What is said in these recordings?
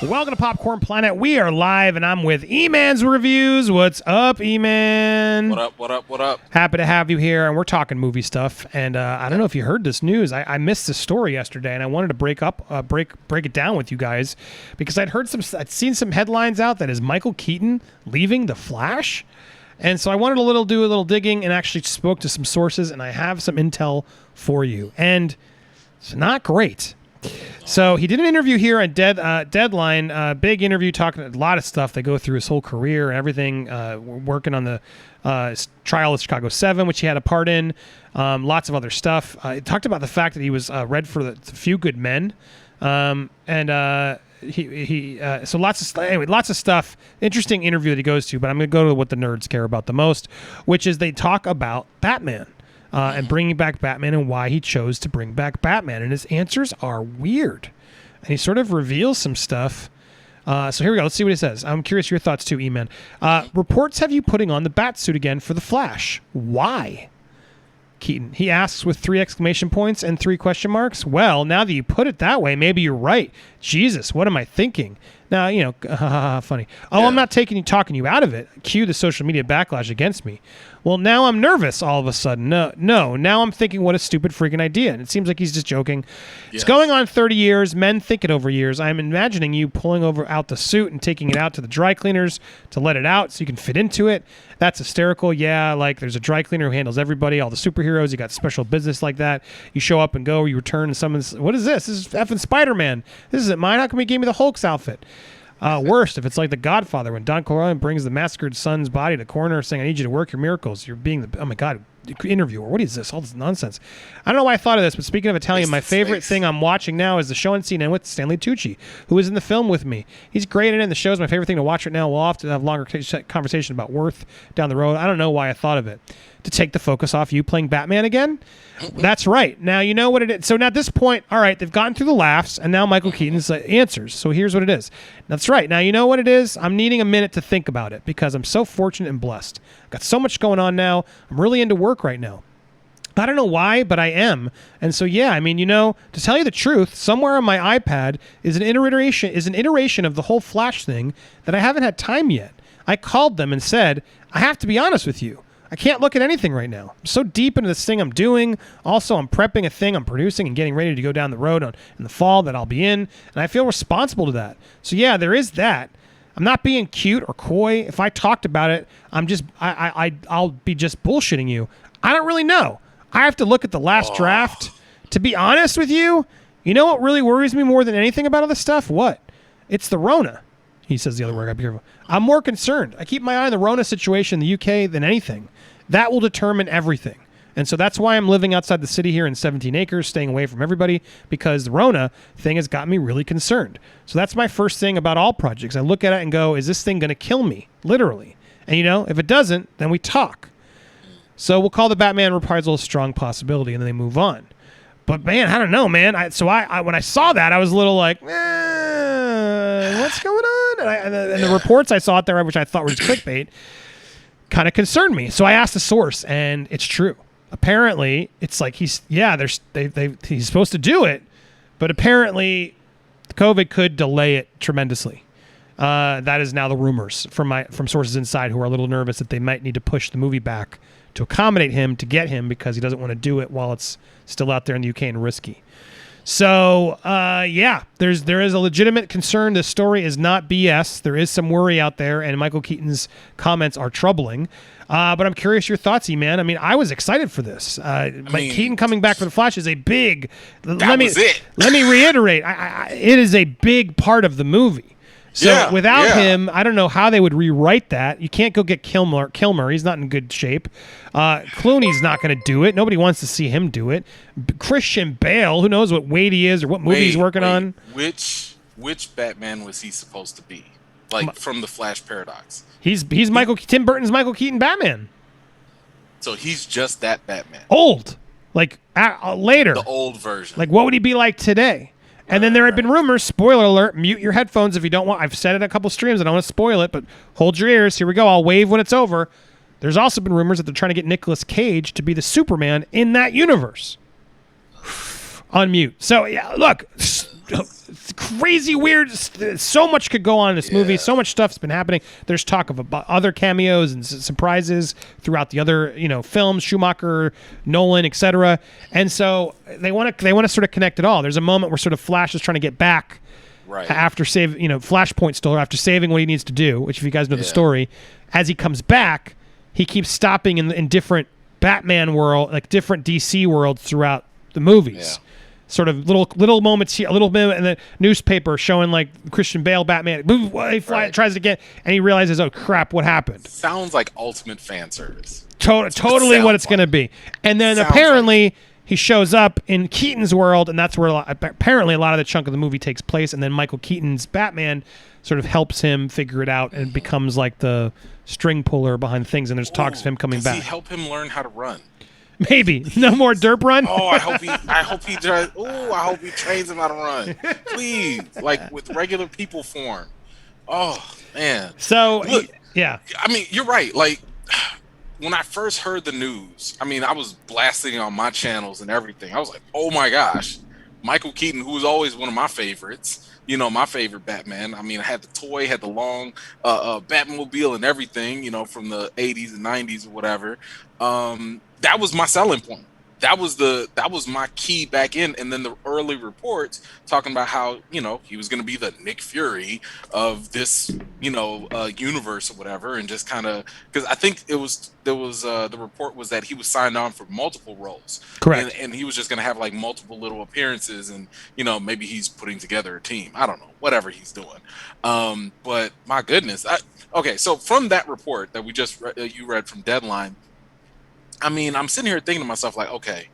Welcome to Popcorn Planet. We are live, and I'm with E-Man's Reviews. What's up, E-Man? What up, what up, what up? Happy to have you here, and we're talking movie stuff. And I don't know if you heard this news. I missed this story yesterday, and I wanted to break it down with you guys because I'd seen some headlines out that is Michael Keaton leaving The Flash. And so I wanted to do a little digging and actually spoke to some sources, and I have some intel for you. And it's not great. So he did an interview here at Deadline, big interview talking a lot of stuff. They go through his whole career and everything, working on the trial of Chicago 7, which he had a part in, lots of other stuff. He talked about the fact that he was read for the Few Good Men, so lots of stuff. Interesting interview that he goes to, but I'm going to go to what the nerds care about the most, which is they talk about Batman. And bringing back Batman and why he chose to bring back Batman. And his answers are weird. And he sort of reveals some stuff. So here we go. Let's see what he says. I'm curious your thoughts too, E-Man. Reports have you putting on the bat suit again for The Flash. Why? Keaton. He asks with 3 exclamation points and 3 question marks. Well, now that you put it that way, maybe you're right. Jesus, what am I thinking? Now, funny. Oh, yeah. I'm not talking you out of it. Cue the social media backlash against me. Well, now I'm nervous all of a sudden. No. Now I'm thinking what a stupid freaking idea. And it seems like he's just joking. Yes. It's going on 30 years. Men think it over years. I'm imagining you pulling out the suit and taking it out to the dry cleaners to let it out so you can fit into it. That's hysterical. Yeah, like there's a dry cleaner who handles everybody, all the superheroes. You got special business like that. You show up and go, you return and someone's, what is this? This is effing Spider-Man. This isn't mine. How come he gave me the Hulk's outfit? Worst, if it's like The Godfather, when Don Corleone brings the massacred son's body to the coroner saying, I need you to work your miracles. You're being oh my God, interviewer. What is this? All this nonsense. I don't know why I thought of this, but speaking of Italian, my favorite thing I'm watching now is the show and scene with Stanley Tucci, who is in the film with me. He's great in it. The show's my favorite thing to watch right now. We'll often have longer conversation about Worth down the road. I don't know why I thought of it. To take the focus off you playing Batman again? That's right. Now, you know what it is. So now at this point, all right, they've gotten through the laughs, and now Michael Keaton's answers. So here's what it is. That's right. Now, you know what it is? I'm needing a minute to think about it because I'm so fortunate and blessed. I've got so much going on now. I'm really into work right now. I don't know why, but I am. And so, yeah, I mean, to tell you the truth, somewhere on my iPad is an iteration of the whole Flash thing that I haven't had time yet. I called them and said, I have to be honest with you. I can't look at anything right now. I'm so deep into this thing I'm doing. Also, I'm prepping a thing I'm producing and getting ready to go down the road in the fall that I'll be in. And I feel responsible to that. So, yeah, there is that. I'm not being cute or coy. If I talked about it, I'll be just bullshitting you. I don't really know. I have to look at the last draft. To be honest with you, you know what really worries me more than anything about all this stuff? What? It's the Rona. He says the other word. I'm more concerned. I keep my eye on the Rona situation in the UK than anything. That will determine everything. And so that's why I'm living outside the city here in 17 acres, staying away from everybody, because the Rona thing has got me really concerned. So that's my first thing about all projects. I look at it and go, is this thing going to kill me? Literally. And, if it doesn't, then we talk. So we'll call the Batman reprisal a strong possibility, and then they move on. But, man, I don't know, man. When I saw that, I was a little like, what's going on? And the reports I saw out there, which I thought were just clickbait, kind of concerned me. So I asked the source, and it's true. Apparently, it's like he's supposed to do it, but apparently COVID could delay it tremendously. That is now the rumors from sources inside who are a little nervous that they might need to push the movie back to accommodate him, to get him, because he doesn't want to do it while it's still out there in the UK and risky. So, there is a legitimate concern. This story is not BS. There is some worry out there, and Michael Keaton's comments are troubling. But I'm curious your thoughts, E-Man. I mean, I was excited for this. Keaton coming back for The Flash is a big... Let me reiterate. It is a big part of the movie. So without him, I don't know how they would rewrite that. You can't go get Kilmer. He's not in good shape. Clooney's not going to do it. Nobody wants to see him do it. Christian Bale, who knows what weight he is or what movie he's working on. Which Batman was he supposed to be? Like from the Flash paradox. He's Tim Burton's Michael Keaton Batman. So he's just that Batman. Old. Like later. The old version. Like what would he be like today? And then there had been rumors, spoiler alert, mute your headphones if you don't want. I've said it a couple streams, I don't want to spoil it, but hold your ears. Here we go. I'll wave when it's over. There's also been rumors that they're trying to get Nicolas Cage to be the Superman in that universe. On mute. So, yeah, look, crazy weird. So much could go on in this movie. So much stuff's been happening. There's talk of other cameos and surprises throughout the other films, Schumacher, Nolan, etc. And so they want to sort of connect it all. There's a moment where sort of Flash is trying to get back after Flashpoint still after saving what he needs to do. Which, if you guys know the story, as he comes back, he keeps stopping in different Batman world, like different DC worlds throughout the movies. Yeah. Sort of little moments here, a little bit in the newspaper showing like Christian Bale Batman. He tries to get, and he realizes, oh crap, what happened? Sounds like ultimate fan service. Totally what it's going to be. And then apparently he shows up in Keaton's world, and that's where apparently a lot of the chunk of the movie takes place. And then Michael Keaton's Batman sort of helps him figure it out and becomes like the string puller behind things. And there's talks of him coming back. Does he help him learn how to run? Maybe no more derp run. Oh, I hope he trains him how to run. Please, like with regular people form. Oh man. So look, yeah. I mean, you're right. Like when I first heard the news, I mean, I was blasting on my channels and everything. I was like, oh my gosh, Michael Keaton, who was always one of my favorites. My favorite Batman. I mean, I had the toy, had the long Batmobile and everything. From the 80s and 90s or whatever. That was my selling point. That was my key back in. And then the early reports talking about how, he was going to be the Nick Fury of this, universe or whatever. And just kind of, because I think the report was that he was signed on for multiple roles. Correct. And he was just going to have like multiple little appearances and, maybe he's putting together a team. I don't know, whatever he's doing. But my goodness. Okay. So from that report that we just you read from Deadline, I mean, I'm sitting here thinking to myself, like, okay,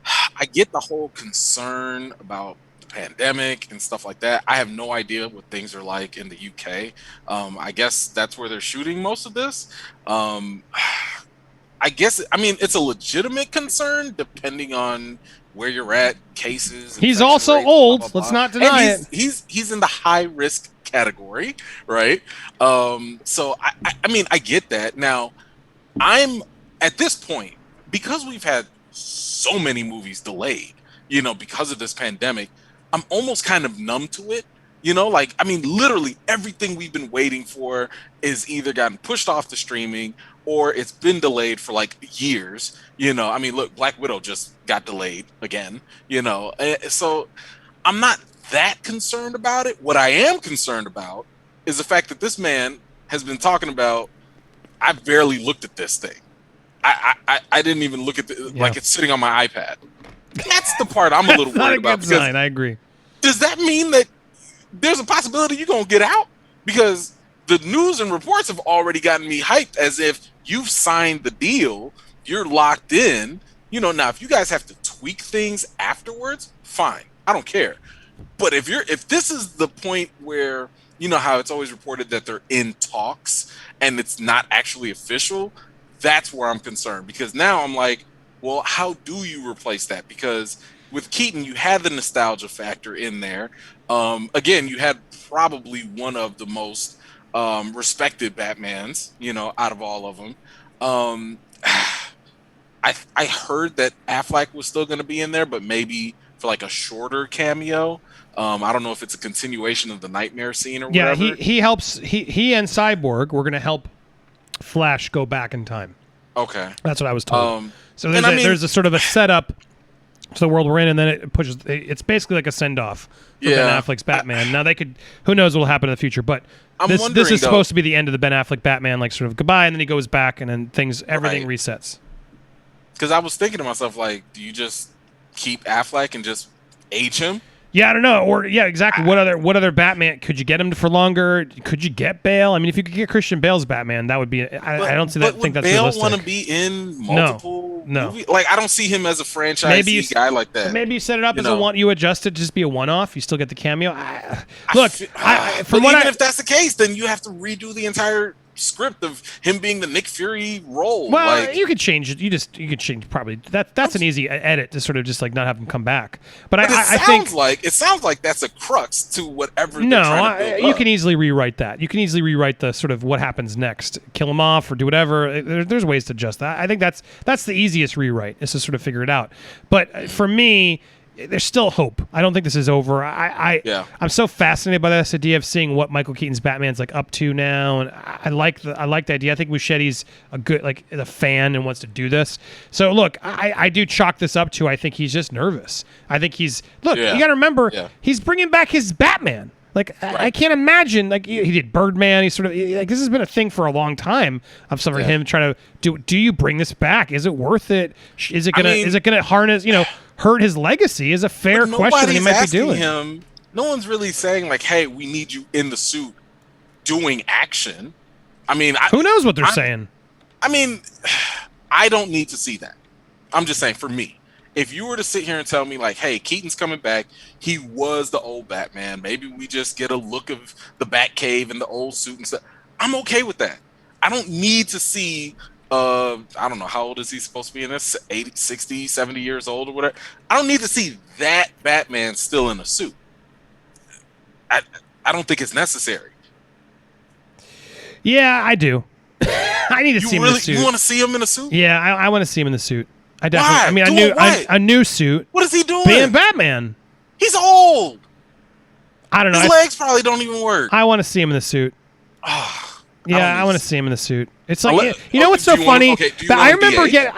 I get the whole concern about the pandemic and stuff like that. I have no idea what things are like in the UK. I guess that's where they're shooting most of this. I mean, it's a legitimate concern depending on where you're at, cases. He's also rates, old. Blah, blah, blah. Let's not deny it. He's in the high risk category, right? So I mean, I get that. Now, I'm at this point, because we've had so many movies delayed, because of this pandemic, I'm almost kind of numb to it. Like, I mean, literally everything we've been waiting for is either gotten pushed off the streaming or it's been delayed for like years. I mean, look, Black Widow just got delayed again, so I'm not that concerned about it. What I am concerned about is the fact that this man has been talking about, I barely looked at this thing. I didn't even look at like it's sitting on my iPad. That's the part I'm a little worried about. That's not a good sign. I agree. Does that mean that there's a possibility you're going to get out? Because the news and reports have already gotten me hyped as if you've signed the deal, you're locked in. Now if you guys have to tweak things afterwards, fine. I don't care. But if this is the point where, how it's always reported that they're in talks and it's not actually official, that's where I'm concerned, because now I'm like, well, how do you replace that? Because with Keaton, you had the nostalgia factor in there. Again, you had probably one of the most respected Batmans, out of all of them. I heard that Affleck was still going to be in there, but maybe for like a shorter cameo. I don't know if it's a continuation of the nightmare scene or whatever. Yeah, he helps. He and Cyborg were going to help Flash go back in time. Okay, that's what I was told. So there's a sort of a setup to the world we're in, and then it pushes. It's basically like a send off for Ben Affleck's Batman. Now who knows what will happen in the future? But this is supposed to be the end of the Ben Affleck Batman, like sort of goodbye, and then he goes back, and then everything resets. Because I was thinking to myself, like, do you just keep Affleck and just age him? Yeah, I don't know. Or exactly. What other Batman could you get him for longer? Could you get Bale? I mean, if you could get Christian Bale's Batman, that would be. I don't see that. Think that's Bale realistic. Want to be in multiple? No. Movies? Like, I don't see him as a franchise guy like that. Maybe you set it up as you adjust it to just be a one-off. You still get the cameo. Even if that's the case, then you have to redo the entire script of him being the Nick Fury role. Well, you could change it. You could change probably. That's an easy edit to sort of just like not have him come back. But I think it sounds like that's a crux to whatever. You can easily rewrite that. You can easily rewrite the sort of what happens next, kill him off or do whatever. There's ways to adjust that. I think that's the easiest rewrite is to sort of figure it out. But for me, there's still hope. I don't think this is over. I'm so fascinated by this idea of seeing what Michael Keaton's Batman's like up to now, and I like the idea. I think Muschietti's a fan and wants to do this. So look, I do chalk this up to I think he's just nervous. I think you got to remember he's bringing back his Batman. Like I can't imagine. Like he did Birdman. He's sort of like this has been a thing for a long time of some of him trying to do you bring this back? Is it worth it? Is it gonna harness hurt his legacy? Is a fair question that he might be doing. No one's really saying like, hey, we need you in the suit doing action. I mean, who knows what they're saying? I mean, I don't need to see that. I'm just saying for me. If you were to sit here and tell me like, hey, Keaton's coming back, he was the old Batman, maybe we just get a look of the Batcave and the old suit and stuff, I'm okay with that. I don't need to see, I don't know, how old is he supposed to be in this? 80, 60, 70 years old or whatever. I don't need to see that Batman still in a suit. I don't think it's necessary. Yeah, I do. I need to see him in a suit. You want to see him in a suit? Yeah, I want to see him in the suit. I definitely. Why? I mean, a new suit. What is he doing? Being Batman. He's old. I don't know. His legs probably don't even work. I want to see him in the suit. Yeah, I want to see him in the suit. It's like you know what's so funny? I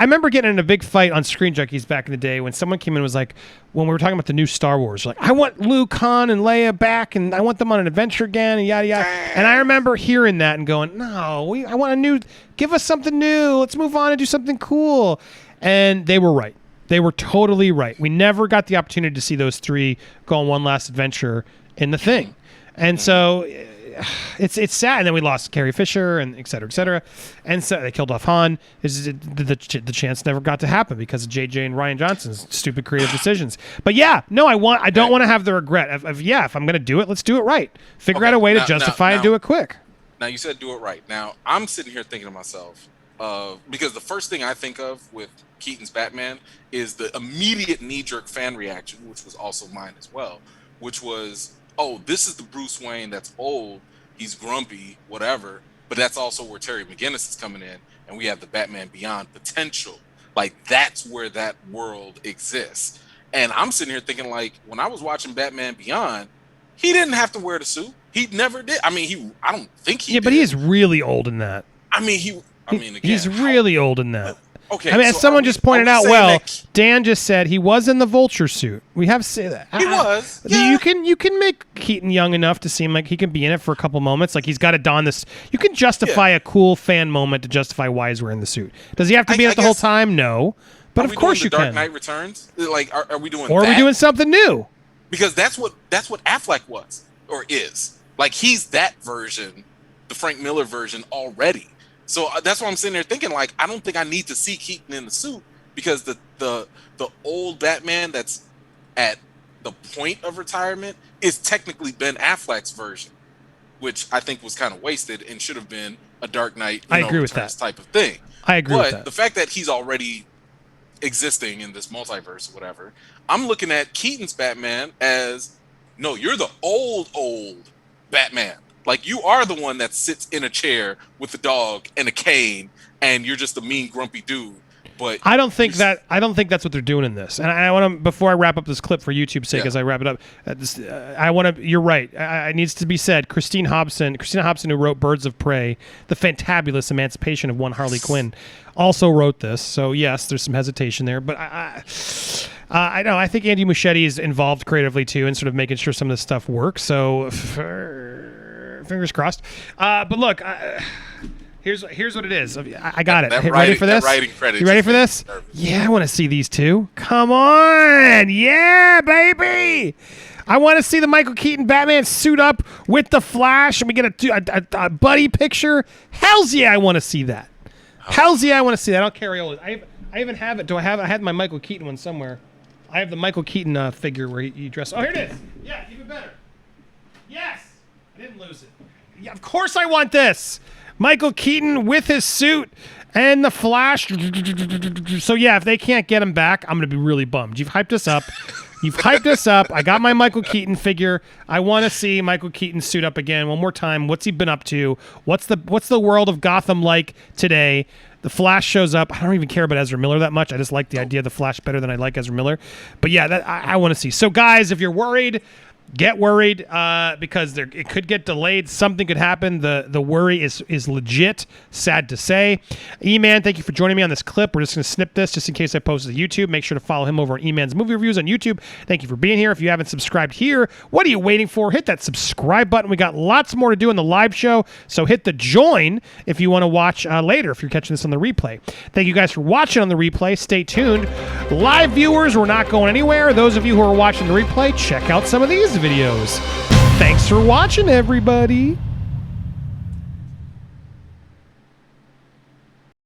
remember getting in a big fight on ScreenJunkies back in the day when someone came in and was like, when we were talking about the new Star Wars, like I want Luke, Han, and Leia back, and I want them on an adventure again, and yada yada. And I remember hearing that and going, no, I want a new. Give us something new. Let's move on and do something cool. And they were right. They were totally right. We never got the opportunity to see those three go on one last adventure in the thing. And so it's sad. And then we lost Carrie Fisher and et cetera, et cetera. And so they killed off Han. The chance never got to happen because of JJ and Ryan Johnson's stupid creative decisions. But I don't want to have the regret of if I'm going to do it, let's do it right. Figure out a way to justify and do it quick. Now you said do it right. Now I'm sitting here thinking to myself, because the first thing I think of with Keaton's Batman is the immediate knee-jerk fan reaction, which was also mine as well, which was, oh, this is the Bruce Wayne that's old, he's grumpy, whatever, but that's also where Terry McGinnis is coming in, and we have the Batman Beyond potential. Like, that's where that world exists. And I'm sitting here thinking, like, when I was watching Batman Beyond, he didn't have to wear the suit. He never did. I mean, I don't think he did. But he is really old in that. Again, he's really old in that. Okay. I mean, as someone just pointed out, Dan just said he was in the Vulture suit. We have to say that he was. Yeah. You can make Keaton young enough to seem like he can be in it for a couple moments. Like he's got to don this. You can justify a cool fan moment to justify why he's wearing the suit. Does he have to be in it the whole time? No. But of course you can. Dark Knight Returns. Like, are we doing? Or are we doing something new? Because that's what Affleck was or is. Like he's that version, the Frank Miller version already. So that's why I'm sitting there thinking, like, I don't think I need to see Keaton in the suit because the old Batman that's at the point of retirement is technically Ben Affleck's version, which I think was kind of wasted and should have been a Dark Knight I agree with that type of thing. I agree with that. But the fact that he's already existing in this multiverse or whatever, I'm looking at Keaton's Batman as, no, you're the old Batman. Like, you are the one that sits in a chair with a dog and a cane, and you're just a mean, grumpy dude. But I don't think that's what they're doing in this. And I want to, before I wrap up this clip for YouTube's sake, as I wrap it up, I want to. You're right. It needs to be said. Christina Hobson, who wrote Birds of Prey, the fantabulous emancipation of one Harley Quinn, also wrote this. So yes, there's some hesitation there, but I know. I think Andy Muschietti is involved creatively too, and sort of making sure some of this stuff works. So. Fingers crossed. But look, here's what it is. I got it. Ready for this? You ready for this? Yeah, I want to see these two. Come on. Yeah, baby. I want to see the Michael Keaton Batman suit up with the Flash, and we get a buddy picture. Hells yeah, I want to see that. Hells yeah, I want to see that. I'll carry all I even have it. I had my Michael Keaton one somewhere. I have the Michael Keaton figure where he dressed. Oh, here it is. Yeah, even better. Yes. I didn't lose it. Yeah, of course I want this. Michael Keaton with his suit and the Flash. So yeah, if they can't get him back, I'm going to be really bummed. You've hyped us up. You've hyped us up. I got my Michael Keaton figure. I want to see Michael Keaton suit up again one more time. What's he been up to? What's the world of Gotham like today? The Flash shows up. I don't even care about Ezra Miller that much. I just like the idea of the Flash better than I like Ezra Miller. But yeah, I want to see. So guys, if you're worried, get worried because it could get delayed. Something could happen. The worry is legit. Sad to say. E-Man, thank you for joining me on this clip. We're just going to snip this just in case I post it to YouTube. Make sure to follow him over on E-Man's Movie Reviews on YouTube. Thank you for being here. If you haven't subscribed here, what are you waiting for? Hit that subscribe button. We got lots more to do in the live show, so hit the join if you want to watch later, if you're catching this on the replay. Thank you guys for watching on the replay. Stay tuned. Live viewers, we're not going anywhere. Those of you who are watching the replay, check out some of these videos. Thanks for watching, everybody.